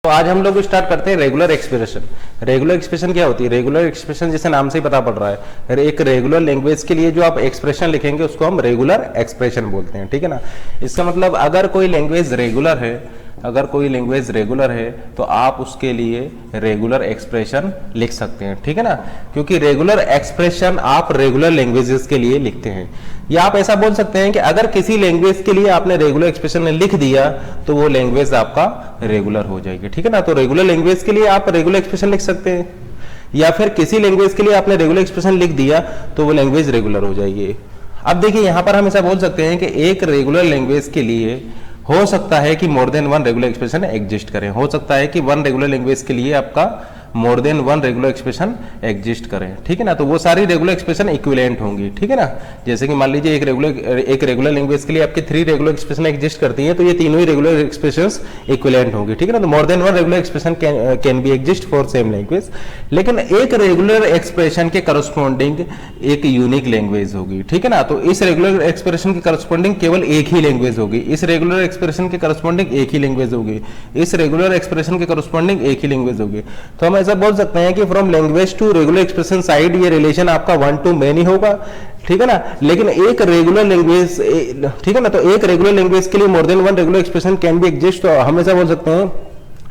तो आज हम लोग स्टार्ट करते हैं रेगुलर एक्सप्रेशन। रेगुलर एक्सप्रेशन क्या होती है? रेगुलर एक्सप्रेशन जैसे नाम से ही पता पड़ रहा है, एक रेगुलर लैंग्वेज के लिए जो आप एक्सप्रेशन लिखेंगे उसको हम रेगुलर एक्सप्रेशन बोलते हैं, ठीक है ना। इसका मतलब अगर कोई लैंग्वेज रेगुलर है, अगर कोई लैंग्वेज रेगुलर है तो आप उसके लिए रेगुलर एक्सप्रेशन लिख सकते हैं, ठीक है ना, क्योंकि रेगुलर एक्सप्रेशन आप रेगुलर लैंग्वेजेस के लिए लिखते हैं। या आप ऐसा बोल सकते हैं कि अगर किसी लैंग्वेज के लिए आपने रेगुलर एक्सप्रेशन लिख दिया तो वो लैंग्वेज आपका रेगुलर हो जाएगी, ठीक है ना। तो रेगुलर लैंग्वेज के लिए आप रेगुलर एक्सप्रेशन लिख सकते हैं, या फिर किसी लैंग्वेज के लिए आपने रेगुलर एक्सप्रेशन लिख दिया तो वो लैंग्वेज रेगुलर हो जाएगी। अब देखिए यहां पर हम ऐसा बोल सकते हैं कि एक रेगुलर लैंग्वेज के लिए हो सकता है कि मोर than one regular expression exist करें, हो सकता है कि वन रेगुलर लैंग्वेज के लिए आपका मोर than one regular expression exist करें, ठीक है ना। तो वो सारी रेगुलर एक्सप्रेशन इक्विवेलेंट होंगी, ठीक है ना। जैसे कि मान लीजिए एक रेगुलर लैंग्वेज के लिए आपकी 3 रेगुलर एक्सप्रेशन एग्जिस्ट करती है, तो ये तीनों ही रेगुलर एक्सप्रेशंस इक्विवेलेंट होंगी, ठीक है ना। तो मोर than one regular expression can be exist for same language, लेकिन एक रेगुलर एक्सप्रेशन के करस्पॉन्डिंग एक यूनिक लैंग्वेज होगी, ठीक है ना। तो इस रेगुलर एक्सप्रेशन के करस्पॉन्डिंग केवल एक ही लैंग्वेज होगी, इस रेगुलर एक्सप्रेशन के करस्पॉन्डिंग एक ही लैंग्वेज होगी, इस रेगुलर एक्सप्रेशन के करस्पॉन्डिंग एक ही लैंग्वेज होगी। तो हम ऐसा बोल सकते हैं कि from language to regular expression side ये रिलेशन आपका 1 to many होगा, ठीक है ना। लेकिन एक रेगुलर लैंग्वेज, ठीक है ना, तो एक रेगुलर लैंग्वेज के लिए more than one regular expression can be exist. तो हम ऐसा बोल सकते हैं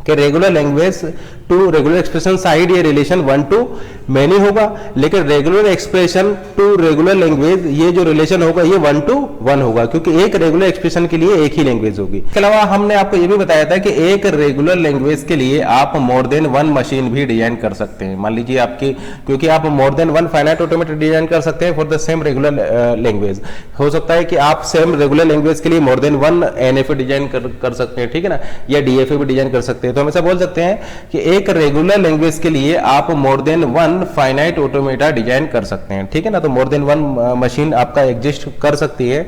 कि regular language to regular expression side ये रिलेशन 1 to many होगा, लेकिन regular expression to regular language ये जो रिलेशन होगा ये 1 to 1 होगा, क्योंकि एक रेगुलर एक्सप्रेशन के लिए एक ही लैंग्वेज होगी। इसके अलावा हमने आपको ये भी बताया था कि एक रेगुलर लैंग्वेज के लिए आप मोर देन वन मशीन भी डिजाइन कर सकते हैं। मान लीजिए आपकी, क्योंकि आप मोर than one finite automata design कर सकते हैं for the same regular language. हो सकता है कि आप सेम रेगुलर लैंग्वेज के लिए more than one NFA design कर सकते हैं, ठीक है ना, या डीएफए भी डिजाइन कर सकते हैं। तो हम ऐसा बोल सकते हैं कि एक रेगुलर लैंग्वेज के लिए आप मोर than one finite automata design कर सकते हैं, ठीक है ना। तो मोर देन वन मशीन आपका एग्जिस्ट कर सकती है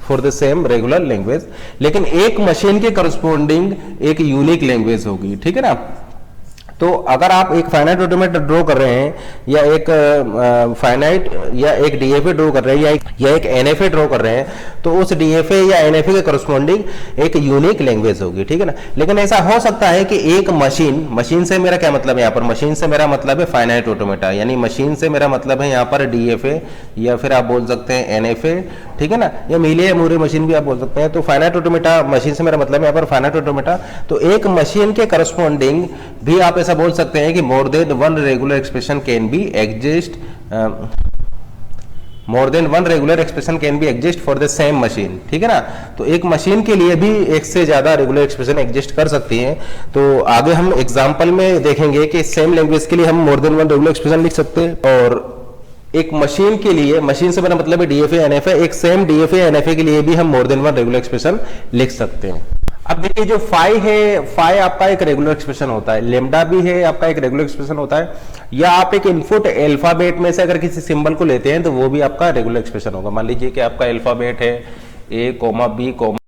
for the same regular language, लेकिन एक मशीन के करस्पॉन्डिंग एक यूनिक लैंग्वेज होगी, ठीक है ना। तो अगर आप एक फाइनाइट ऑटोमेटा ड्रॉ कर रहे हैं, या एक फाइनाइट या एक डीएफए ड्रॉ कर रहे हैं, या एक एनएफए ड्रॉ कर रहे हैं, तो उस डीएफए या एनएफए के करस्पॉन्डिंग एक यूनिक लैंग्वेज होगी, ठीक है ना। लेकिन ऐसा हो सकता है कि एक मशीन से मेरा क्या मतलब है, यहाँ पर मशीन से मेरा मतलब है फाइनाइट ऑटोमेटा, यानी मशीन से मेरा मतलब है यहाँ पर डीएफए, या फिर आप बोल सकते हैं एनएफए, ठीक है ना, या मीले या मूरे मशीन भी आप बोल सकते हैं। तो फाइनाइट ऑटोमेटा मशीन से मेरा मतलब है यहाँ पर फाइनाइट ऑटोमेटा। तो एक मशीन के करस्पॉन्डिंग भी आप ऐसा बोल सकते हैं कि मोर than one regular expression can be exist, more than one regular expression can be exist for the same machine, ठीक है ना। तो एक मशीन के लिए भी एक से ज्यादा रेगुलर एक्सप्रेशन एग्जिस्ट कर सकती है। तो आगे हम एग्जांपल में देखेंगे कि सेम लैंग्वेज के लिए हम मोर देन वन रेगुलर एक्सप्रेशन लिख सकते हैं, और एक मशीन के लिए, मशीन से मेरा मतलब है डीएफए एनएफए, एक सेम डीएफए एनएफए के लिए भी हम मोर देन वन रेगुलर एक्सप्रेशन लिख सकते हैं। अब देखिए जो फाई है, फाई आपका एक रेगुलर एक्सप्रेशन होता है, लेमडा भी है आपका एक रेगुलर एक्सप्रेशन होता है, या आप एक इनपुट अल्फाबेट में से अगर किसी सिंबल को लेते हैं तो वो भी आपका रेगुलर एक्सप्रेशन होगा। मान लीजिए कि आपका अल्फाबेट है A, B,